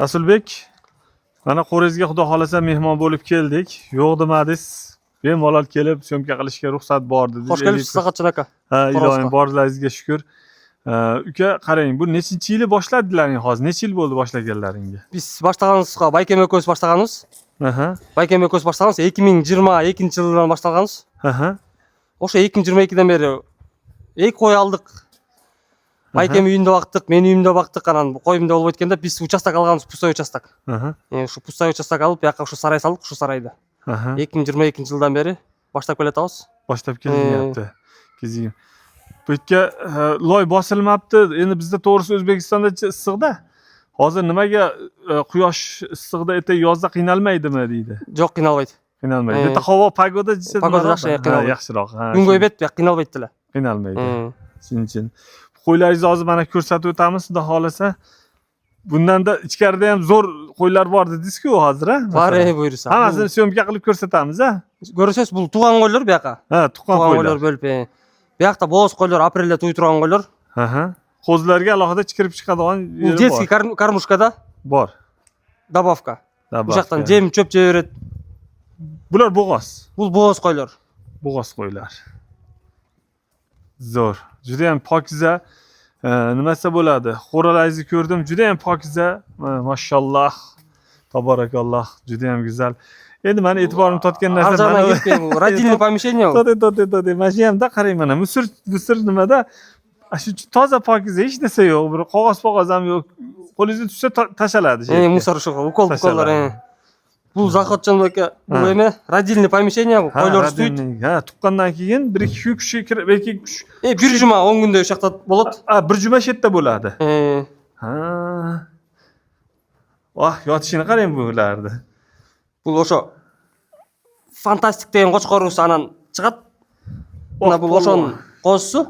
Rasulbek, mana qo'ringizga xudo xolasa mehmon bo'lib keldik. Yo'q demadingiz. Bemalol kelib syomka qilishga ruxsat bor dedingiz. Xo'sh kelibsiz Saqatjon aka. Ha, iloyim borlaringizga shukr. Uka, qarang, bu nechinchi yili boshladilaring hozir? Necha yil bo'ldi boshlaganlaringga? Biz boshlaganimizga Baykem ekos boshlaganmiz. Baykem ekos boshlaganmiz 2022-yildan boshlaganmiz. O'sha 2022dan beri qo'y oldik. Baykem uyunda baqdik, men uyimda baqdik, qanan qo'yimda bo'lib o'tganda biz uchastak olganmiz, pustoy uchastak. Shu pustoy uchastak olib, bu yoqqa shu saray saldik, shu sarayda. 2022-yildan beri boshlab kelayotamiz. Boshlab kelyapti. Kezing. Bu yerga loy bosilmabdi. Endi bizda to'g'risi O'zbekistonda issiqda. Hozir nimaga quyosh issiqda ete yozda qiynalmaydimi deydi? Yo'q, qiynalmaydi. Qiynalmaydi. Bitta havo pagoda desa, pagoda yaxshiroq. Kungo'ybet qiynalmaydida. Qiynalmaydi. Shuning qo'ylaringizni hozir mana ko'rsatib o'tamiz, xudo xolasa. Bundanda ichkarida ham zo'r qo'ylar bor dedingiz-ku hozir, ha? Bor, buyursa. Hammasini syomka qilib ko'rsatamiz, ha? Ko'rasiz, bu tug'an qo'ylar bu yoqqa. Ha, tug'an qo'ylar bo'lib. Bu yoqda bo'z qo'ylar aprelda to'y turgan qo'ylar. Qo'zlarga alohida chiqirib chiqadigan yeri bor. Детский kормушkada bor. Добавка. Bu yoqdan jem cho'p jeyveradi. Bular bo'g'oz. Bu bo'g'oz qo'ylar. Bo'g'oz qo'ylar. Zo'r. Juda ham pokiza. Nimasi bo'ladi? Xo'ralaringizni ko'rdim, juda ham pokiza. Mashalloh. Tabarakalloh, juda ham go'zal. Endi meni e'tiborimni tortgan narsa mana родильный помещение. To'da. Mana shu yerda qarang, mana musir nimada? Shu toza pokiza, hech narsa yo'q. Bir qog'oz ham yo'q. Qo'lingizga tushsa tashaladi shu. Musor shu, ukollar. Bu Zaxodjon aka, bu nima? Родильный помещение, qo'ylar ustuydi. Ha, tuqqandan keyin 1-2 kishi kirib, belki bir juma 10 kunda o'sha yoqda bo'ladi. Bir juma shu yerda bo'ladi. Ha. Yotishini qarang bularni. Bu o'sha fantastik degan qo'chqorusi anan chiqadi. Mana bu o'shan qo'zisi,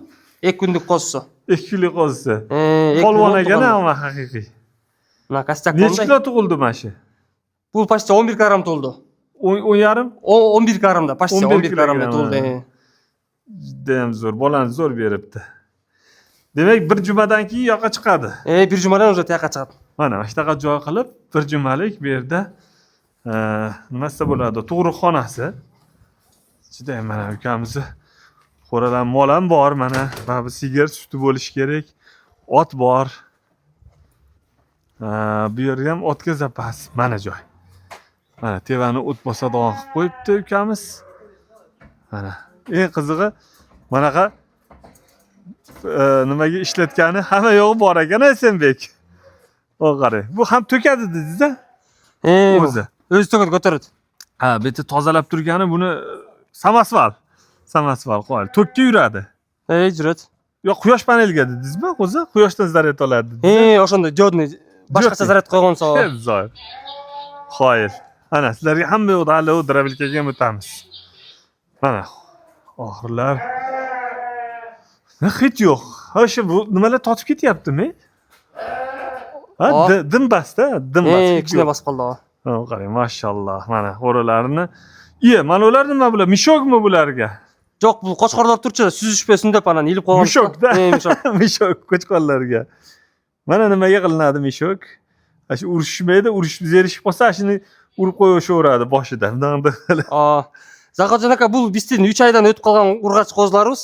2 kunlik qo'zisi. 2 kunlik qo'zisi. Polvon ekan ama haqiqiy. Mana kastyak bo'ldi. Necha kilo tug'ildi mana shu? Bu почти 11 kg tug'ildi. 10,5? 11 kgda, почти 11 kgda tug'ildi. Juda ham zo'r, bolani zo'r beribdi. Demak, bir jumadan keyin yoqqa chiqadi. Bir jumadan o'sha yoqqa chiqadi. Mana shunaqa joy qilib, bir jumalik bu yerda nimasi bo'ladi? Tug'ruqxonasi. Juda ham mana ukamizni qo'radan mol ham bor, mana bu sigir suti bo'lishi kerak. Ot bor. Bu yerga ham otga zapas, mana joy. Mana tevani o't bosadigan qilib qo'yibdi ukamiz. Mana eng qizig'i manaqa nimaga ishlatgani hamma yo'g'i bor ekan, Senbek. Qarang, bu ham to'kadi dedingiz-da? O'zi to'kadi, ko'taradi. Ha, bu yerda tozalab turgani buni samasval qo'yadi. To'kka yuradi. Yuradi. Yo, quyosh paneliga dedingizmi? O'zi quyoshdan zaryad oladi. O'shanda diodni boshqacha zaryad qo'ygansa. Zo'r. Qoyil. Ana sizlarga hamma yo'qda hali drabilkaga o'tamiz. Mana oxirlar. Hech yo'q. O'sha nimalar totib ketyaptimi? Ha, dimbasda, kichkina bosib qoldi. Qarang, mashalloh. Mana o'ralarni. Mana ular nima bular? Mishokmi bularga? Yo'q, bu qo'chqorlar turchi, suzishmasin deb ana ilib qo'ygan. Mishokda. Mishok qo'chqorlarga. Mana nimaga qilinadi mishok? Shu urishmaydi, zerishib qolsa, shuni urib qo'yishaveradi boshidan. Zaxodjon aka, bu bizning 3 oydan o'tib qolgan urg'ach qo'zlarimiz.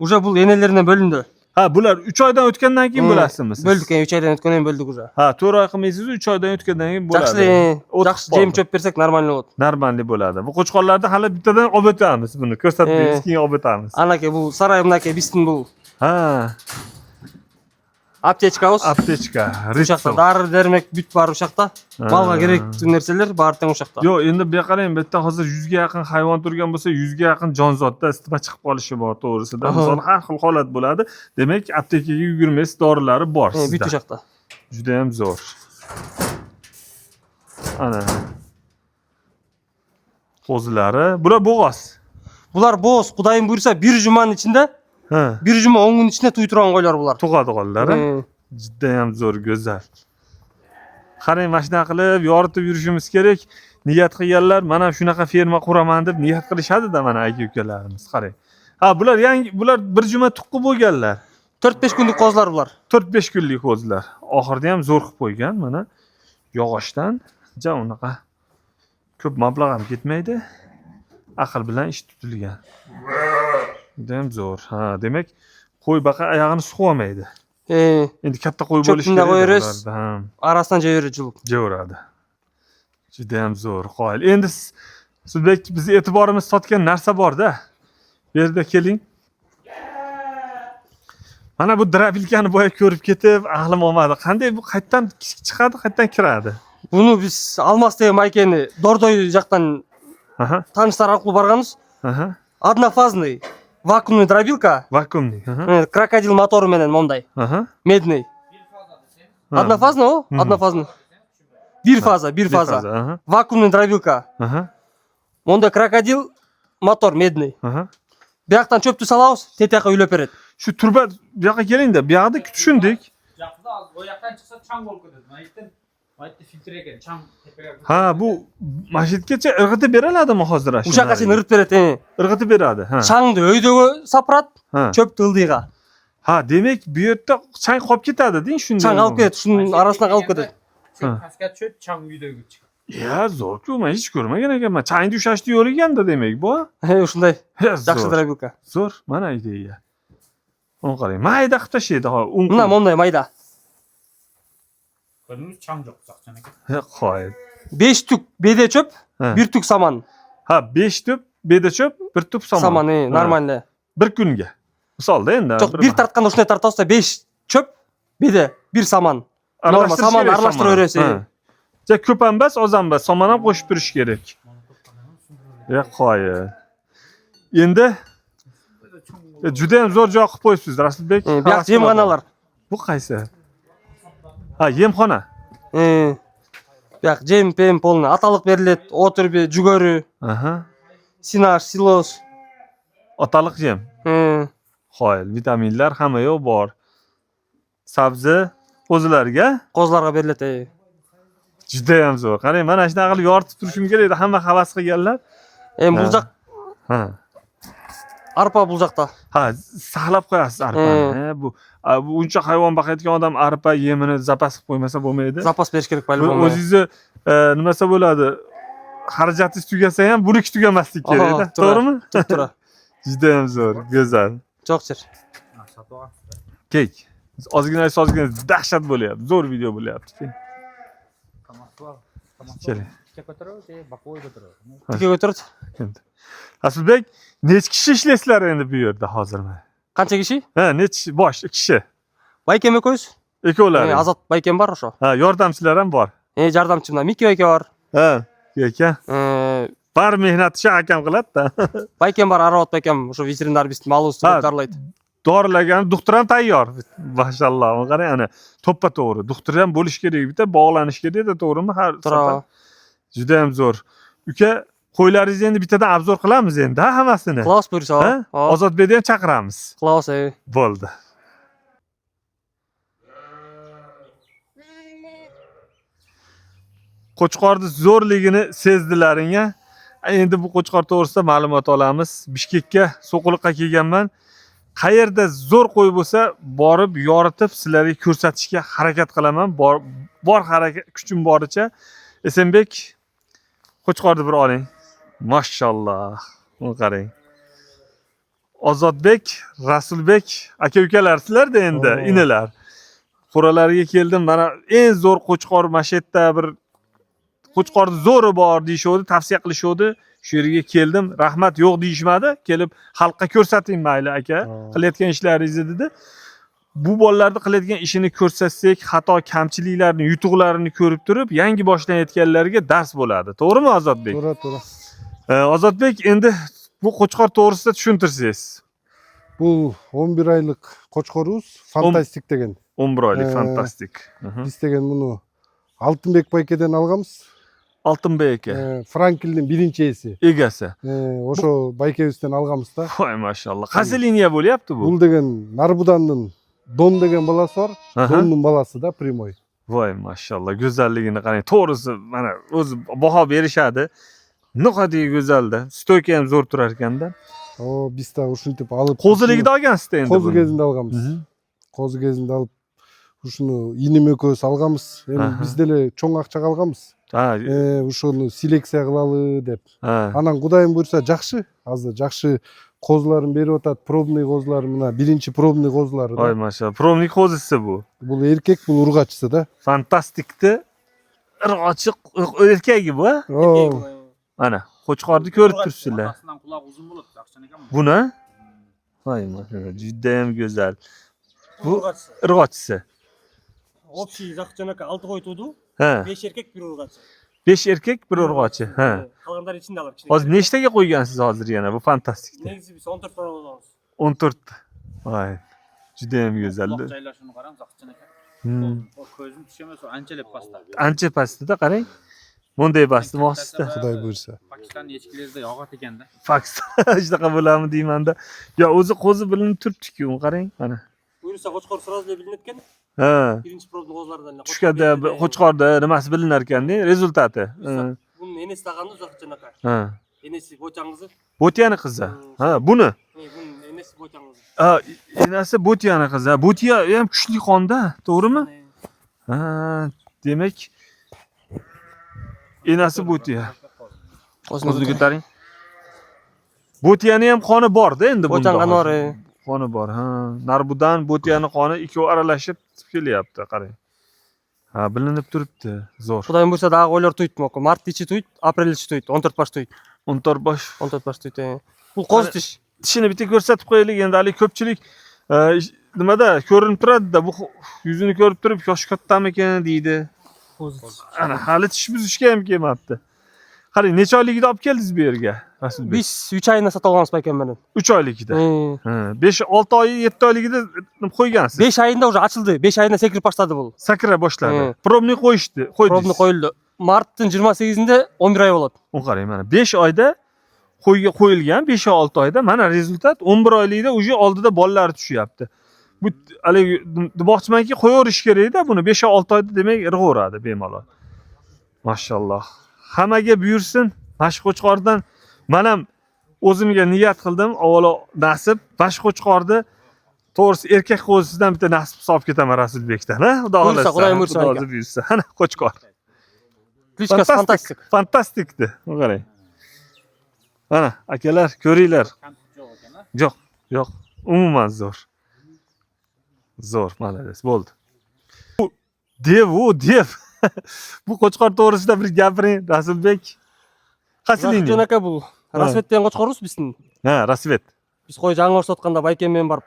Уже bu enelaridan bo'lindi. Ha, bular 3 oydan o'tgandan keyin bo'lasizmi siz? Bo'ldik, 3 oydan o'tgandan keyin bo'ldik уже. Ha, 4 oy qilmaysiz, 3 oydan o'tgandan keyin bo'ladi. Yaxshi jem cho'p bersak normalniy bo'ladi. Normalniy bo'ladi. Bu qo'chqorlarni hali bittadan olib o'tamiz buni. Ko'rsatmaymiz, keyin olib o'tamiz. Anaka bu sarayimdagi bizning bu. Ha. Aptechka o'z. Aptechka. O'sha dori dermek büt bor o'sha. Balga kerakli narsalar bardan o'sha. Yo'q, endi bu qarang, bu yerda hozir 100 ga yaqin hayvon turgan bo'lsa, 100 ga yaqin jonzotda isitma chiqib qolishi bor, to'g'risida. Misol har xil holat bo'ladi. Demak, aptekaga yugurmaysiz, dorilari bor sizda. Büt o'sha. Juda ham zo'r. Ana. Qo'zilari, bular bo'g'oz. Bular bo'g'oz, Xudoyim buyursa, bir jumaning ichida bir juma 10 kun ichida to'y turgan qo'ylar bular. Tug'adiganlar. Juda ham zo'r, go'zal. Qarang, mana shunday qilib yoritib yurishimiz kerak. Niyat qilganlar mana shunaqa ferma quraman deb niyat qilishadi-da mana aka-ukalarimiz. Qarang. Ha, bular yangi, bular bir juma tuqqi bo'lganlar. 4-5 kunlik qo'zlar bular. 4-5 kunlik qo'zlar. Oxirida ham zo'r qilib qo'ygan mana. yog'ochdan ja unaqa ko'p mablag' ham ketmaydi. Aql bilan ish tutilgan. Judayam zo'r. Ha, demak, qo'y baqa oyog'ini suqib olmaydi. Endi katta qo'y bo'lishi Cho'pinda kerak. qo'yarsiz. ularda ham Arasidan javeradi julib. javradi. Judayam zo'r. Qoyil. Endi Sizbek biz e'tiborimiz sotgan narsa bor-da. Bu yerda keling. Mana bu drabilkani boya ko'rib ketib, aqlim olmadi. Qanday bu qayerdan chiqadi, qayerdan kiradi? Buni biz Алмаз деген майкени Дордой жактан Aha, таныштар аркылуу барганбыз. aha. Однофазный вакуумный дробилка, Vakuumli. Aha, крокодил мотору менен мондай, aha. медный. Однофазный о? Однофазный. Бир фаза. Aha, Вакуумный дробилка. aha, Мондай крокодил мотор медный. aha. Бияктан чөптү салабыз, тетияка үйлөп берет. Shu turba bu yoqqa keling-da. Bu yoqda tushundik. Жақында ол жақтан шықса чаң болып кетеді. Майттың фильтр екен, чаң тепеге. Ha, bu mashitgacha irg'itib beradimi hozir? Ушакка чейин ырып берет. irg'itib beradi. Ha. Чаңды өйдөгө сапырат, Ha. чөптү ылдыйга. Ha, demak bu yerda chang qolib ketadi, deng shunday. Чаң алып кетет, ушунун арасына калып кетет. Пасқа түседі, чаң үйдегі шығады. Ya, zo'r-ku, men hech ko'rmagan ekanman. Changni ushashni yo'li ekanda demak bu. Ушундай Ya, жакшы zo'r. дробилка. Zo'r, mana ideya. Uni qarang, mayda qilib tashlaydi, ha, Мына мондай майда. Көрдіңіз, чаң жоқ жақшан екен. Qoyil. 5 түк беде чөп, Ha. 1 түк саман. Ha, 5 tup beda cho'p, 1 tup somon. Саман, Ha. нормально. Bir kunga. Misolda endi. Жок, бир тартканда ушундай тартабызда 5 чөп, беде 1 саман. Норма, саман аралаштырып бересиз. Ja, ko'p ham emas, oz ham emas, somon ham qo'shib turish kerak. Ya, qoyil. Endi juda ham zo'r joy qilib qo'yibsiz, Rasulbek. Бияк жемганалар. Bu qaysi? Ha, yemxona. Бияк жем пем полный аталык берилет, отурбе, жүгөрү, Aha. синаж, силоз. Otaliq yem. Qoyil, vitaminlar hamma yo'q bor. Sabzi qo'zilarga Козларга берилет. juda ham zo'r. Qarang, mana shunaqa qilib yoritib turishim kerak edi, hamma havas qilganlar. Бул жак Ha. арпа бул жакта. Ha, saqlab qo'yasiz arpani. Bu uncha hayvon boqayotgan odam arpa yemini zapas qilib qo'ymasa bo'lmaydi. Запас бериш керек Bu по-любому. o'zingizni nimasi bo'ladi? Xarajatingiz tugasa ham buniki tugamaslik kerak-da. to'g'ri. To'g'rimi? Тура. Juda ham zo'r, go'zal. Жок жер. Сатып алған. Kek. Ozgina dahshat bo'lyapti. Zo'r video bo'lyapti. Тамақты ал. Keling. Тіке көтеріп, бақой көтеріп. Тике көтөрөт. Endi. Rasulbek, necha kishi ishlaysizlar endi bu yerda hozirmi? Канча киши? Ha, necha bosh kishi? Байкем экөөбүз. Ekkovlar. Азат байкем бар ошо. Ha, yordamchilar ham bor. Жардамчы мына Мики байке бар. Ha, ekan. Bar mehnatni shu akam qiladi-da. Байкем бар, Арават байкем, ошо ветеринар биздин малыбызды дарлайт. Dorilagan doktor ham tayyor. Mashalloh. Qarang, ana to'ppa to'g'ri. Doktor ham bo'lish kerak, bitta bog'lanish kerak-da, to'g'rimi? Har safar. Juda ham zo'r. Uka, qo'ylaringizni endi bittadan obzor qilamiz endi, ha, hammasini. Клаус buyursa. Ha? Ozodbekni ham chaqiramiz. Клаус. Bo'ldi. Qo'chqorning zo'rligini sezdilaring-a. Endi bu qo'chqor to'g'risida ma'lumot olamiz. Bishkekka so'qiliqqa kelganman. Qayerda zo'r qo'y bo'lsa, borib yoritib sizlarga ko'rsatishga harakat qilaman. Bor harakat kuchim boricha. Esenbek, qo'chqorni bir oling. Mashalloh. Buni qarang. Ozodbek, Rasulbek aka-ukalar sizlarda endi, inalar. Qo'ralariga keldim. Mana eng zo'r qo'chqor mashetda bir qo'chqorni zo'ri bor deyishodi, tavsiya qilishodi. Shu yerga keldim. Rahmat yo'q deyishmadi. Kelib xalqqa ko'rsating mayli aka. Qilayotgan ishlaringizni dedi. Bu bolalarni qilayotgan ishini ko'rsatsak, xato, kamchiliklarni, yutuqlarini ko'rib turib, yangi boshlanayotganlarga dars bo'ladi. To'g'rimi Ozodbek? To'g'ri. Ozodbek, endi bu qo'chqor to'g'risida tushuntirsangiz. Bu 11 aylık qo'chqorimiz fantastik degan. 11 oylik fantastik. Biz degan buni Altınbek baykeden alganmiz. Altınbek aka. Franklin'in birinchi esi. Egasi. O'sho baykebizden alganmiz da. Voy mashallah. Qaysi liniya bo'lyapti bu? Bul degan Narbudan'ın Don degan balasi bor. Don'un balasi da Primoy. Voy mashallah, go'zalligini qarang. To'g'risi, mana o'zi baho berishadi. Nihoyatda go'zalda. Stoyka ham zo'r turar ekanda. O biz de uşuntip alıp Qo'ziligida olgansizda endi. Qo'zi gezinde alganmiz. Qo'zi gezinde alıp ушуну иним экөөбүз алганбыз. Эми Аха. биз деле чоң акчага алганбыз. Ha, Ушуну селекция кылалы деп. ha. Анан Кудайым буйрса жакшы. Азыр жакшы козуларын берип атат. Пробный козулар мына биринчи пробный козулары Oy да. maşallah. Promnik hozisi bu. Бул эркек, бул ургачысы да. Fantastikti. Irg'ochiq erkagi bu, ha? О, Ana, qo'chqorni ko'rib turibsizlar. Onasidan quloq uzun bo'ladi, yaxshi ekan bu. Buni? Voy maşallah, juda ham go'zal. Bu irg'ochisi. Общий Зақытжан ака 6 қой туды. Ha. 5 erkek, 1 urg'achi. 5 erkak, 1 urg'ochi. Ha. Қалғандары ішінде алар. Hozir nechtaga qo'ygansiz hozir yana bu fantastikda? Негізі biz 14 tane alamыз. 14. Voy. Juda ham go'zal. Quloq joylashini qarang, Zaqitjon aka. O ko'zini tushamas, o anchalab bastadi. Ancha pastda qarang. Bunday bastimoqsizda. Xudoy buyursa. Pakiston echkilarida yog'at ekanda. Faks shunaqa bo'ladimi deymanda. Yo, o'zi qo'zi bilinib turibdi-ku, qarang, mana. Buyursa qo'chqor сразу bilinib ketgan. Ha. Birinchi probni qo'zlardan. Tushganda qo'chqorda nimasi bilinar ekanda, rezultati. Bunun enesi taqandı Zaqitjon aka. Ha. Enesi Bo'chang'izi. Bo'tiyani qizi. Ha, buni. Bunun enesi Bo'chang'izi. Ha, enasi Bo'tiyani qizi. Bo'tiya ham kuchli qonda, to'g'rimi? Ha, demak enasi Bo'tiya. Qo'zni ko'taring. Bo'tiyani ham qoni bor-da endi bunda. Bo'chang qanori. Qoni bor. Ha, Narbudan Bo'tiyani qoni ikkovi aralashib kelyapti, qarang. Ha, bilinib turibdi. Zo'r. Xudoyim bo'lsa дағы qo'ylar to'ydi moku. Mart ichi to'ydi, aprel ichi to'ydi. 14 baş to'ydi. 14 bosh. 14 baş to'ydi. Bu qo'z tish. Tishini bitta ko'rsatib qo'yaylik. Endi hali ko'pchilik nimada ko'rinib turadi-da, bu yuzini ko'rib turib yoshi kattamikan deydi. Ana hali tish buzishga ham kelmabdi. Qarang, necha oyligida olib keldingiz bu yerga, Rasulbek? Biz 3 ayına sotib olganmiz baykan bilan. 3 oyligida. Ha, 5-6 oy, 7 oyligida qo'ygansiz. 5 ayında уже açıldı. 5 ayında sekirip başladı bu. Sakra boshladi. Hı. Probni qo'yishdi, Probni qo'ydingiz. qo'yildi. Mart'ın 28'inde 11 ay bo'ladi. U qarang, mana 5 oyda qo'yga qo'yilgan, 5-6 oyda mana rezultat 11 oylikda уже oldida bolalari tushyapti. Bu haligi demoqchimanki, qo'yaverish kerak-da buni 5-6 oyda demak irg'averadi bemalol. Mashalloh. Hammaga buyursin. Bash qo'chqordan men ham o'zimga niyat qildim, avvalo nasib bash qo'chqorni to'g'risi erkak qo'zisidan bitta nasib solib ketaman Rasulbekdan, ha? Xudo Buyursa, xolasa. Xudoyim buyursa, Xudo buyursa. Ana qo'chqor. Klitchkasi fantastik. Fantastikdi. Qarang. Mana akalar, ko'ringlar. Kamtik yo'q ekan, ha? Yo'q, yo'q. Umuman zo'r. Zo'r, malades, bo'ldi. Bu dev. Bu qo'chqor to'g'risida bir gapiring, Rasulbek. Qaysi Zaqitjon liniya? aka bu. Rasvetten qo'chqorimiz bizning. Ha, Rasvet. Biz qo'y жаңы баштатканда байкенмен барып,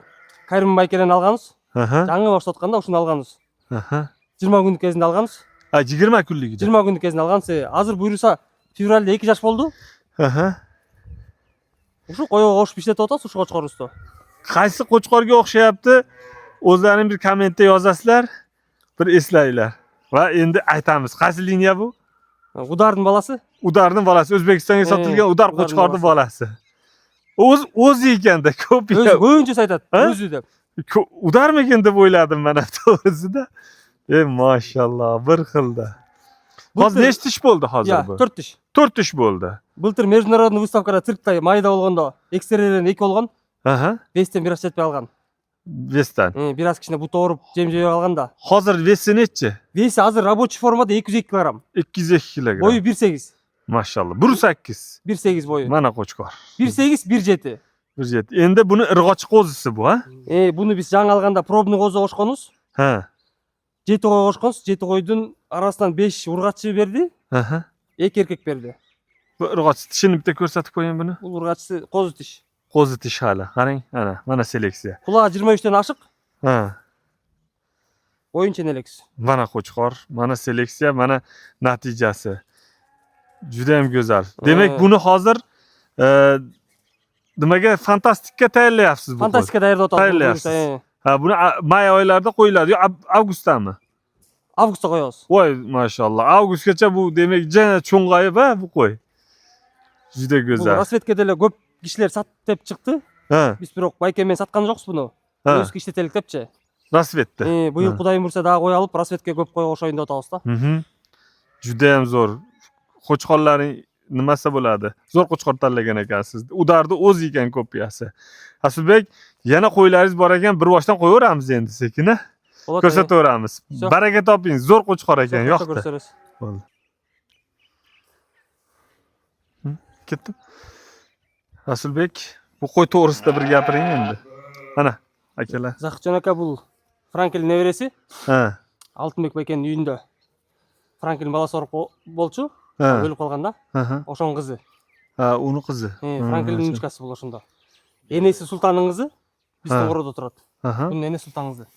Кайрым байкенен алганбыз. Aha. Жаңы баштатканда ушуну алганбыз. Aha. 20 күндүк кезинде алганбыз. Ha, 20 kunligida. 20 күндүк кезинде алганбыз. Азыр буйруса февралда 2 жаш болду. Aha. Ушу койго кошуп иштетип атабыз ушу qochqorubuzду. Qaysi qo'chqorga o'xshayapti? O'zlaring bir kommentda yozasizlar, bir eslanglar. Va endi aytamiz. Qaysi liniya bu? Udardын баласы. Udarning bolasi, O'zbekistonga sotilgan Udar Udarning qo'chqorning bolasi. O'zi ekanda, kopiya. Көбүнчө айтат, Ha? өзү деп. Udarmikin deb o'yladim mana to'g'risida. Mashalloh, bir xilda. Hozir nechta ish bo'ldi hozir Ya, bu? 4 tish. 4 ish bo'ldi. Былтыр международный выставкада циркта майда болгондо экстерьерден 2 болгон, Aha. вестен бир аз жетпей алган. Vestan. Бир аз кичине бут ооруп, жем жебей алганда. Hozir vesi nechi? Веси азыр рабочий формада 202 килограмм. 202 kilogram. Boyu 1.8. Mashallah. 1.8. 1.8 boyu. Mana qo'chqor. 1.8, 1.7. 1.7. Endi buni irg'ochi qo'zisi bu, ha? Буну биз жаңы алганда пробный козу кошконбуз. Ha. 7 кой кошконбуз. 7 койдун арасынан 5 ургачы берди, Aha. 2 erkek berdi. Bu irg'ochi tishini bitta ko'rsatib qo'ying buni. Бул ургачысы козу тиш. Qo'zi tish hali. Qarang, mana seleksiya. Кулагы 23 ашык, Ha. oyun çeneлекс. Mana qo'chqor, mana seleksiya, mana natijasi. Juda ham go'zal. Demak, buni hozir nimaga fantastikka tayyorlayapsiz bu? Fantastika даярдап Tayyorlayapsiz. атабыз. Ha, buni may oylarida qo'yiladi, yo avgustdami? Avgustda koyabız. Voy, mashallah. Avgustgacha bu demak jana cho'ng'ayib, ha, bu qo'y. Juda Бул go'zal. расветке деле көп кишилер сат деп чыкты. Ha, Биз бирок байкенмен саткан жокпуз буну. ha. Өзгө иштетелик депчи. Rasvetda. Быйыл Кудайым буйрса дагы кой алып, расветке көп кой кошоюн деп атабыз да. Juda ham zo'r. Qo'chqorlaring nimasi bo'ladi? Zo'r qo'chqor tanlagan ekansiz. Udarni o'zi ekan kopiyasi. Rasulbek, yana qo'ylaringiz bor ekan, bir boshdan qo'yaveramiz endi sekin, ha? Bo'ladi. Ko'rsataveramiz. Sho. Baraka toping. Zo'r qo'chqor ekan, yoqdi. Ko'rsatasiz. Bo'ldi. Ketdim. Rasulbek, bu qo'y to'g'risida bir gapiring endi. Mana, akalar. Zahidjon aka bu Frankelin nevarasi. Ha. Алтынбек байкенин үйүндө Frankelin balасы ооруп болчу. Ha. Өлүп калганда. Aha. Ошонун кызы. Ha, uni qizi. Frankelin внучкасы бул ошондо. Энеси Султандын кызы биздин Ha. короодо турат. Aha. Bunun ene Sultan kızı.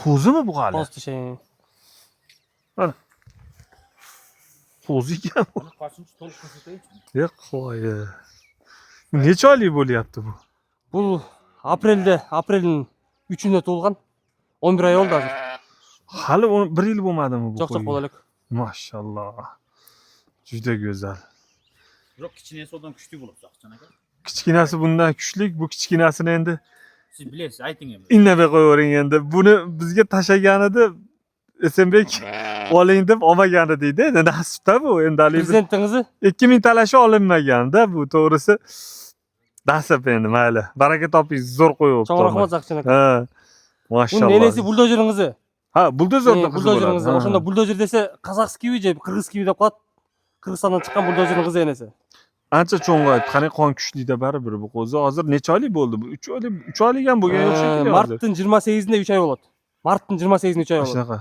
Qo'zi bu hali? Post şey. Qo'zi ekan bu. Uni qachonchi to'liq ko'rsataychi. Qo'yi. Necha oylik bo'lyapti bu? Bu aprelin 3'ünde tug'ilgan. 11 ay oldu hozir. Hali 1 yil bo'lmadimi bu? Çok çok bo'laylik. Maşallah. Juda go'zal. Biroq kichkinasi odan kuchli bo'ladi Zahidjon aka. Kichkinasi bundan kuchli, bu kichkinasini endi Siz bilasiz, ayting endi. indamay qo'yavering endi. Buni bizga tashlaganida Esenbek oling deb olmagan edi-da. Endi nasibda bu endi hali Prezidentin kızı. 2000 talashi olinmagan-da bu to'g'risi. Nasib endi mayli. Baraka toping, zo'r qo'yibdi. Çok rahmat Zahidjon aka. Ha. Bunun Maşallah. enesi buldozer'in kızı. Ha, buldozerning qizi Buldozer'in bo'ladi. kızı. Oşonda buldozer dese Kazakskiy je Kırgızskiy dep qo'yat. Kırgızstandan chiqqan buldozer'in kızı enesi. Ancha cho'ng'ayib, qani qon kuchli-da baribir bu qo'zi. Hozir necha oylik bo'ldi bu? 3 oylik ham bo'lgan yo'q shekilli hozir. Mart'ın 28'inde 3 ay bo'ladi. Mart'ın 28'inde 3 ay bo'ladi. Shunaqa.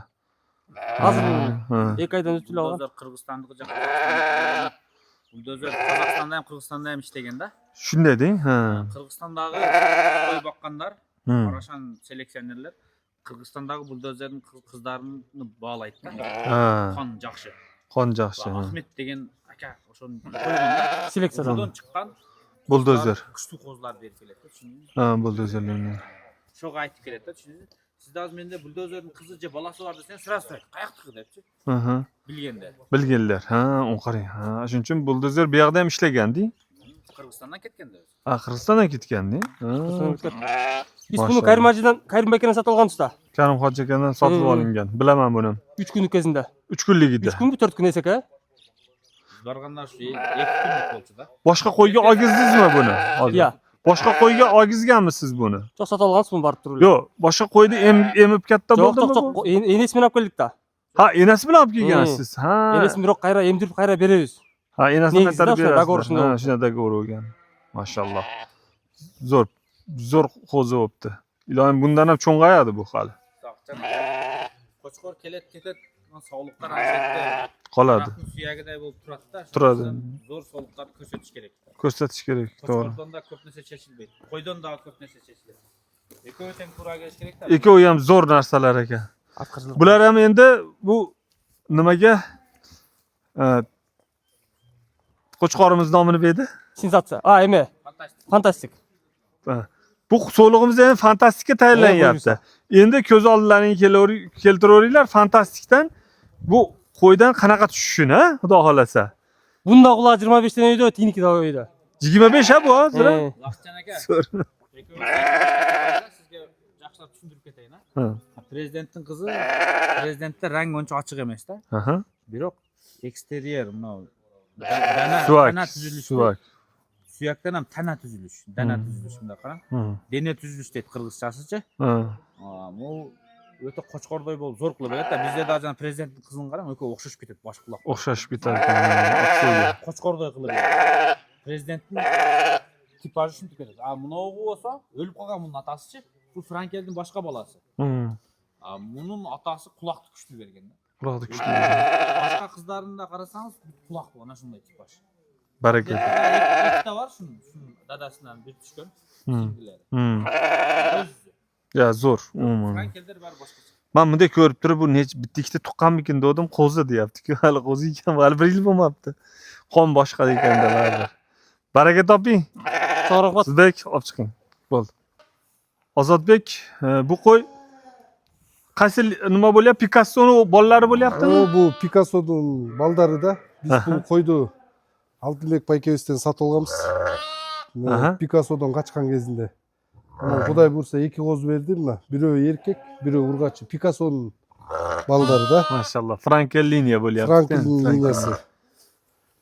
Hozir Ha. 2 aydan o'tib olgan. Buldozer Qirg'izistondagi Buldozer Qozog'istonda ham Qirg'izistonda ham ishlaganda. Shunday deng, ha. Qirg'izistondagi qo'y boqqanlar, Hmm. Qarashan seleksionerlar Qirg'izistondagi buldozerning qizlarini bog'laydi. Ha. Qon yaxshi. Qon yaxshi. Va Ahmet degan aka o'shani qo'yganda Seleksiyadan. bundan chiqqan Buldozer. kuchli qo'zlar berib keladi. Tushundingizmi? Ha, buldozerlarni. Sho'ga aytib keladi, tushundingizmi? Sizda hozir menda buldozerning qizicha balasi bor desang, sira so'raydi. Qayoqdiki debchi? Aha. Bilganda. Bilganlar. Ha, u qarang. Ha, shuning uchun buldozer bu yoqda ham ishlagan-di. Qirg'izistondan ketganda o'zi. Ha, Qirg'izistondan ketgan-di. Ha. Biz bunu Maşallah. Karim Bekir'den satın algan usta. Karim Hoji akadan sotib olingan. Bilaman buni. 3 günlük kezinde. 3 kunligida. 3 gün mü 4 gün neyse ki? Biz borganda shu 2 kunlik bo'ldi-da. Boshqa qo'yga olgizdingizmi buni? Hozir. Ya. Boshqa qo'yga olgizganmisiz buni? Çok satın algansız bunu barıp durur. Yo'q, boshqa qo'yni emib katta Çok bo'ldimi çok bu? çok. Enesi bilen geldik da. Ha, enasi bilan olib kelgansiz. Ha. Enesi bir ok kayra emdirip kayra beririz. Ha, enasini Negizida qaytarib shuna berasiz. dogovor shunday Ha, bo'ldi. shuna dogovor bo'lgan. Mashalloh. Zo'r qo'zi bo'libdi. Iloyim bundan ham cho'ng'ayadi bu hali. Qo'chqor kelib ketib, sog'liqlar ancha Qoladi. suyagiday bo'lib turadi-da. Turadi. Zo'r sog'liqlarni ko'rsatish kerak. Ko'rsatish kerak, to'g'ri. Qo'chqordan da ko'p narsa chechilmaydi. Qo'ydan da ko'p narsa chechiladi. Ikkovi teng to'g'ri kelish kerak-da. Ikkovi ham zo'r narsalar ekan. Atqıcılık. Bular ham endi bu nimaga qo'chqorimiz nomini berdi? Sensatsiya. Eme. Fantastik. Fantastik. Ha. Bu sog'lig'imiz ham fantastikka tayyorlanyapti. Endi ko'z oldlaringga keltiraveringlar fantastikdan bu qo'ydan qanaqa tushishini, ha, xudo xolasa. Bunda kulağı 25 tane ödü, tiniki daha ödü. 25 ha bu hozir. ha? Lafcan aka. Zo'r. Sizga yaxshilab tushuntirib ketayin, ha. Ha. Prezidentning qizi prezidentda rang uncha ochiq emas-da. Aha. Biroq eksteriyer Suvak. tana tuzilishi. Suvak. Suyakdan ham tana tuzilish, dana tuzilish bunday qarang. Hı. Dena tuzilish deydi qirg'izchasicha. Ha. Bu o'ta qo'chqorday bo'lib zo'r qilib beradi-da. Bizda hozir prezidentning qizini qarang, o'ka o'xshashib ketadi bosh quloq. O'xshashib ketar ekan. Qo'chqorday qilib beradi. Prezidentning tipaji shunday ketadi. Bunavi bo'lsa, o'lib qolgan bunun otasichi, bu Frankelning boshqa bolasi. Hı. Bunun otasi quloqni kuchli berganda. Quloqni kuchli. Boshqa qizlarinda qarasangiz, quloq bu, ana shunday tipaj. Baraka. Ikkita bor shuni dadasidan bir tushgan. Hı. Singillari. Hı. Ya zo'r. Umuman. Frankeldir bari boshqacha. Men bunday ko'rib turib bu bitta ikkita tuqqanmikin dedim, qo'zi deyapti-ku. Hali qo'zi ekan, hali 1 yil bo'lmabdi. Qon boshqa ekanda baribir. Baraka toping. Sonra bak. Sizbek olib chiqing. Bo'ldi. Ozodbek, bu qo'y qaysi nima bo'lyapti? Picassoning bolalari bo'lyaptimi? Bu Picasso'nun baldары da. Biz bu koydu Алтынбек байкебизден сатып алганбыз. Aha. Picasso'dan kaçkan кезинде. Құдай бурса 2 қоз берди мына. Бирөө эркек, бирөө ургачы. Picasso'nun балдары да. Maşallah. Frankel liniya bo'lyapti. Franklin liniyası.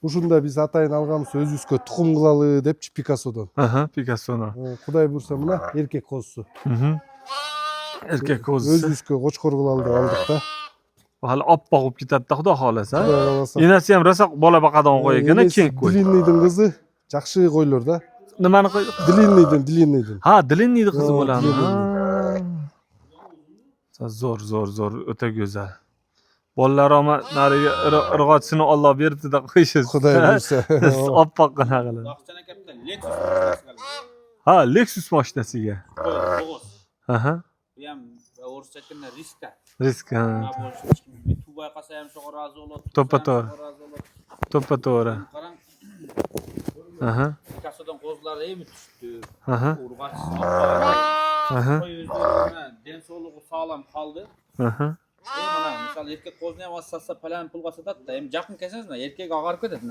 Ушунда биз атайын алганбыз өзүбүзгө тукум кылалы депчи Picasso'дон. Aha, Picasso'na. Құдай бурса мына эркек козусу. Erkek Öz ko'zisi. üskü qo'chqor qilib aldık da. Hali oppoq bo'lib ketadi-da, xudo xolasa. Xudo qalasa. Enasi ham rosa bola baqadan qo'y ekan, keng qo'y. Dilinniydin qizi yaxshi qo'ylar da. Nimani qo'y? Dilinniydin. Ha, Dilinniydin qizi Ha, bo'ladimi? Dilinniydin. Zo'r, o'ta go'zal. Bolalar ham nariga irg'ochini Alloh berdi-da qo'yishsiz. Xudo buyursa. Oppoqqina qilib. Dağçana kapital Lexus mashinasi qilgan. Ha, Lexus mashinasiga. To'g'ri. Aha. Bu ham o'ruscha aytganda riska. Risk. ha. Nima bo'lishi hech kim YouTube'a qolsa ham shu rozi bo'ladi. To'ppa-to'g'ri. To'ppa-to'g'ri. Qarang, Aha. kassadan qo'zlari emi tushdi. Aha. Urg'ach. Aha. Qo'y o'zlari den sog'lig'i sog'lom qoldi. Aha. Mana misol erkak qo'zni ham assasa palan pulga sotadi-da, ham jaqin kelsangizmi, erkak og'arib ketadi.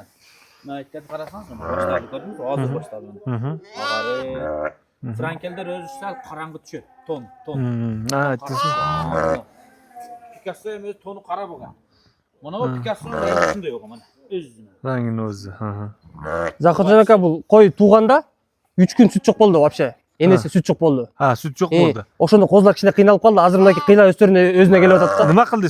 Mana aytgan qarasangiz, boshladi ko'rdingizmi? Hozir boshladi. Mhm. Og'arib. Frankelder o'zi sal qorong'i tushadi. Ton. Ha, aytdingiz. Picasso ham o'zi toni qora bo'lgan. Mana bu Picassoning rangi shunday yo'q mana. O'zini. Rangini o'zi. Aha. Zakotjon aka bu qo'y tug'ganda 3 kun süt yo'q bo'ldi вообще. Enesi süt yo'q bo'ldi. Ha, sut yo'q bo'ldi. O'shanda qo'zlar kichkina qiynalib qoldi. Hozir bunday qiynalib o'stirni o'zine kelyapti. Nima qildi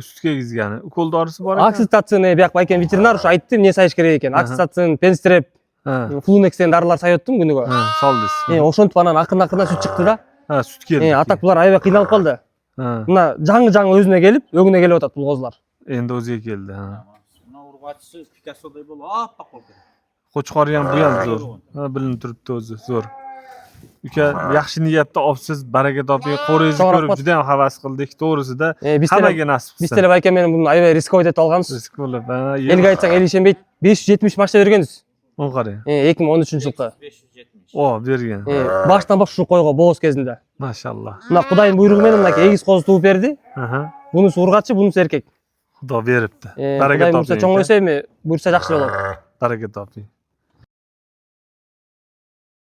sutga egizgani? Ukol dorisi bor ekan. Oksidatsiyani bu yoqqa aytgan veterinar o'sha aytdi, ne sayish kerak ekan. Oksidatsiyani, penstrep, Ha. Flunexten dorilar sayotdim kuniga. Ha, soldingiz. O'shantib ana aqin-aqindan süt chiqdi-da. Ha, sut keldi. Atak bular aybay qiynalib qoldi. Ha. Buna jangi o'zine kelib, o'g'ine kelyapti bu qo'zlar. Endi o'ziga keldi. Ha. Mana urg'achisi Picassoday bo'lib, oppoq bo'ldi. Qo'chqori ham bu ham zo'r. Ha, bilinib turibdi o'zi, zo'r. Uka, yaxshi niyatda olibsiz, baraka toping. Qo'ringizni To'g'ri, ko'rib juda ham havas qildik, to'g'risida. Biz Hammaga nasib Biz qilsin. telep aytgan men buni aybay riskovать etib olganmiz. Risk bo'lib, ha, Elga aytsang el ishonmaydi. 570 mashina berganmiz. o'n qarang. 2013-yilda. 570. O, bergan. Baştan bosh shu qo'yga bo'g'iz kezinde. Mashallah. Buna Xudoyning buyrug'imen bunday egiz qo'z tug'ib berdi. Aha. Bunisi urg'achi, bunisi erkak. Xudo beribdi. Xudoyim Baraka buyursa toping. cho'ng o'ysaymi, buyursa yaxshi bo'ladi. Baraka toping.